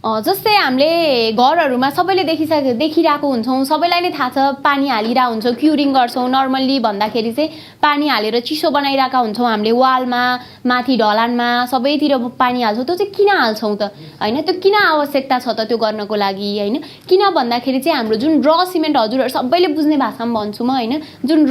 जस्तै हामीले घरहरूमा सबैले देखिरहेको हुन्छौँ, सबैलाई नै थाहा छ, पानी हालिरहेको हुन्छौँ, क्युरिङ गर्छौँ। नर्मल्ली भन्दाखेरि चाहिँ पानी हालेर चिसो बनाइरहेका हुन्छौँ हामीले, वालमा, माथि ढलानमा सबैतिर पानी हाल्छौँ। त्यो चाहिँ किन हाल्छौँ त होइन? त्यो किन आवश्यकता छ त त्यो गर्नको लागि होइन? किन भन्दाखेरि चाहिँ हाम्रो जुन र सिमेन्ट, हजुरहरू सबैले बुझ्ने भाषामा भन्छु म होइन, जुन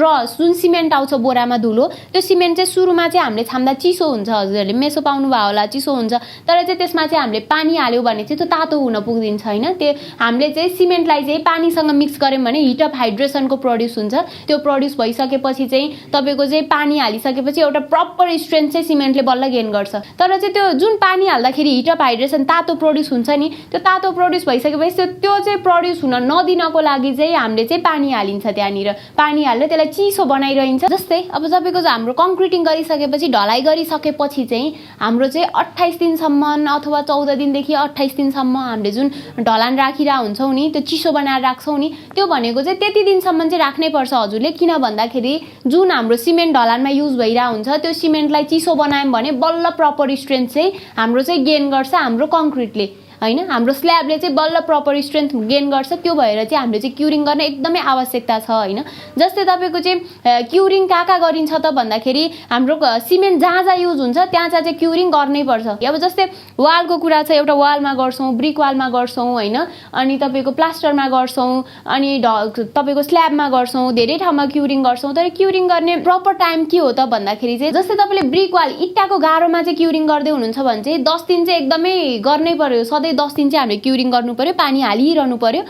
सिमेन्ट आउँछ बोरामा धुलो, त्यो सिमेन्ट चाहिँ सुरुमा चाहिँ हामीले छाम्दा चिसो हुन्छ। हजुरहरूले मेसो पाउनु भयो होला, चिसो हुन्छ। तर चाहिँ त्यसमा चाहिँ हामीले पानी हाल्यो भने चाहिँ त्यो तातो हुन पुग्दिन्छ होइन। त्यो हामीले चाहिँ सिमेन्टलाई चाहिँ पानीसँग मिक्स गऱ्यौँ भने हिट अफ हाइड्रेसनको प्रड्युस हुन्छ। त्यो प्रड्युस भइसकेपछि चाहिँ तपाईँको चाहिँ पानी हालिसकेपछि एउटा प्रपर स्ट्रेन्थ चाहिँ सिमेन्टले बल्ल गेन गर्छ। तर चाहिँ त्यो जुन पानी हाल्दाखेरि हिट अफ हाइड्रेसन तातो प्रड्युस हुन्छ नि, त्यो तातो प्रड्युस भइसकेपछि त्यो चाहिँ प्रड्युस हुन नदिनको लागि चाहिँ हामीले चाहिँ पानी हालिन्छ। त्यहाँनिर पानी हालेर त्यसलाई चिसो बनाइरहन्छ। जस्तै अब तपाईँको हाम्रो कङ्क्रिटिङ गरिसकेपछि, ढलाइ गरिसकेपछि चाहिँ हाम्रो चाहिँ 28 दिनसम्म अथवा 14 दिनदेखि 28 दिनसम्म हामीले जुन ढलान राखिरहेको हुन्छौँ नि, त्यो चिसो बनाएर राख्छौँ नि, त्यो भनेको चाहिँ त्यति दिनसम्म चाहिँ राख्नै पर्छ हजुरले। किन भन्दाखेरि जुन हाम्रो सिमेन्ट ढलानमा युज भइरहेको हुन्छ, त्यो सिमेन्टलाई चिसो बनायौँ भने बल्ल प्रपर स्ट्रेन्थ चाहिँ हाम्रो चाहिँ गेन गर्छ हाम्रो कङ्क्रिटले होइन। हाम्रो स्ल्याबले चाहिँ बल्ल प्रपर स्ट्रेन्थ गेन गर्छ। त्यो भएर चाहिँ हामीले चाहिँ क्युरिङ गर्न एकदमै आवश्यकता छ होइन। जस्तै तपाईँको चाहिँ क्युरिङ कहाँ गरिन्छ त भन्दाखेरि, हाम्रो सिमेन्ट जहाँ जहाँ युज हुन्छ त्यहाँ चाहिँ क्युरिङ गर्नै पर्छ। अब जस्तै वालको कुरा छ, एउटा वालमा गर्छौँ, ब्रिक वालमा गर्छौँ होइन, अनि तपाईँको प्लास्टरमा गर्छौँ, अनि तपाईँको स्ल्याबमा गर्छौँ, धेरै ठाउँमा क्युरिङ गर्छौँ। तर क्युरिङ गर्ने प्रपर टाइम के हो त भन्दाखेरि चाहिँ, जस्तै तपाईँले ब्रिक वाल इट्टाको गाह्रोमा चाहिँ क्युरिङ गर्दै हुनुहुन्छ भने चाहिँ 10 दिन चाहिँ एकदमै गर्नै पर्यो। सधैँ 10 दिन चाहिँ हामीले क्युरिङ गर्नु पर्यो, पानी हालिरहनु पर्यो।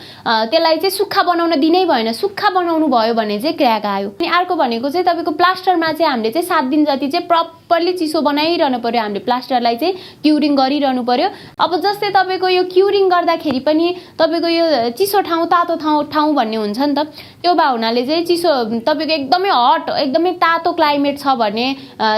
त्यसलाई चाहिँ सुक्खा बनाउन दिनै भएन। सुक्खा बनाउनु भयो भने चाहिँ क्र्याक आयो। अनि अर्को भनेको चाहिँ तपाईँको प्लास्टरमा चाहिँ हामीले चाहिँ 7 दिन जति चाहिँ प्रपरली चिसो बनाइरहनु पर्यो। हामीले प्लास्टरलाई चाहिँ क्युरिङ गरिरहनु पर्यो। अब जस्तै तपाईँको यो क्युरिङ गर्दाखेरि पनि तपाईँको यो चिसो ठाउँ, तातो ठाउँ भन्ने हुन्छ नि त। त्यो भए हुनाले चाहिँ चिसो तपाईँको एकदमै हट, एकदमै तातो क्लाइमेट छ भने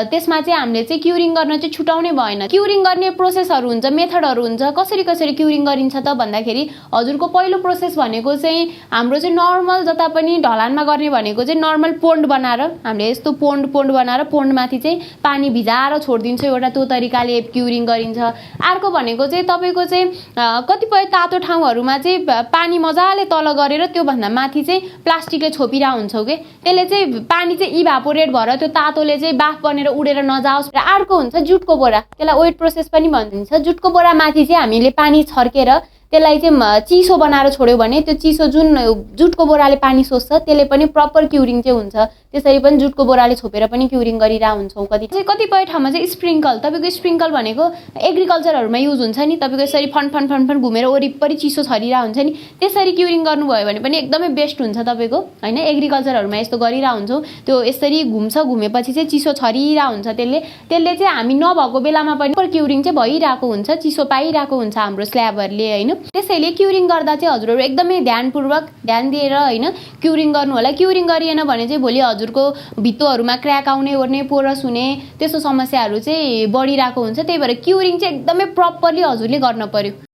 त्यसमा चाहिँ हामीले चाहिँ क्युरिङ गर्न चाहिँ छुटाउनै भएन। क्युरिङ गर्ने प्रोसेसहरू हुन्छ, मेथडहरू हुन्छ। कसरी क्युरिङ गरिन्छ त भन्दाखेरि, हजुरको पहिलो प्रोसेस भनेको चाहिँ हाम्रो चाहिँ नर्मल, जता पनि ढलानमा गर्ने भनेको चाहिँ नर्मल पोन्ड बनाएर, हामीले यस्तो पोन्ड बनाएर पोन्डमाथि चाहिँ पानी भिजाएर छोडिदिन्छ। एउटा त्यो तरिकाले क्युरिङ गरिन्छ। अर्को भनेको चाहिँ तपाईँको चाहिँ कतिपय तातो ठाउँहरूमा चाहिँ पानी मजाले तल गरेर त्योभन्दा माथि चाहिँ प्लास्टिकले छोपिरहेको हुन्छौँ कि, त्यसले चाहिँ पानी चाहिँ इभापोरेट भएर त्यो तातोले चाहिँ बाफ बनेर उडेर नजाओस्। र अर्को हुन्छ जुटको बोरा, त्यसलाई वेट प्रोसेस पनि भनिन्छ। जुटको बोरा माथि चाहिँ हामीले पानी छर्केर त्यसलाई चाहिँ चिसो बनाएर छोड्यो भने त्यो चिसो जुन जुटको बोराले पानी सोच्छ त्यसले पनि प्रपर क्युरिङ चाहिँ हुन्छ। त्यसरी पनि जुटको बोराले छोपेर पनि क्युरिङ गरिरहेको हुन्छौँ। कतिपय ठाउँमा चाहिँ स्प्रिङ्कल, तपाईँको स्प्रिङ्कल भनेको एग्रिकल्चरहरूमा युज हुन्छ नि। तपाईँको यसरी फन घुमेर वरिपरि चिसो छरिरहेको हुन्छ नि, त्यसरी क्युरिङ गर्नुभयो भने पनि एकदमै बेस्ट हुन्छ तपाईँको होइन। एग्रिकल्चरहरूमा यस्तो गरिरहेको हुन्छौँ, त्यो यसरी घुमेपछि चाहिँ चिसो छरिरहेको हुन्छ। त्यसले चाहिँ हामी नभएको बेलामा पनि क्युरिङ चाहिँ भइरहेको हुन्छ, चिसो पाइरहेको हुन्छ हाम्रो स्ल्याबहरूले होइन। त्यसैले क्युरिङ गर्दा चाहिँ हजुरहरू एकदमै ध्यानपूर्वक ध्यान दिएर होइन क्युरिङ गर्नु होला। क्युरिङ गरिएन भने चाहिँ भोलि हजुरको भित्तोहरूमा क्र्याक आउने ओर्ने, पोरस हुने त्यस्तो समस्याहरू चाहिँ बढिरहेको हुन्छ। त्यही भएर क्युरिङ चाहिँ एकदमै प्रपरली हजुरले गर्न पर्यो।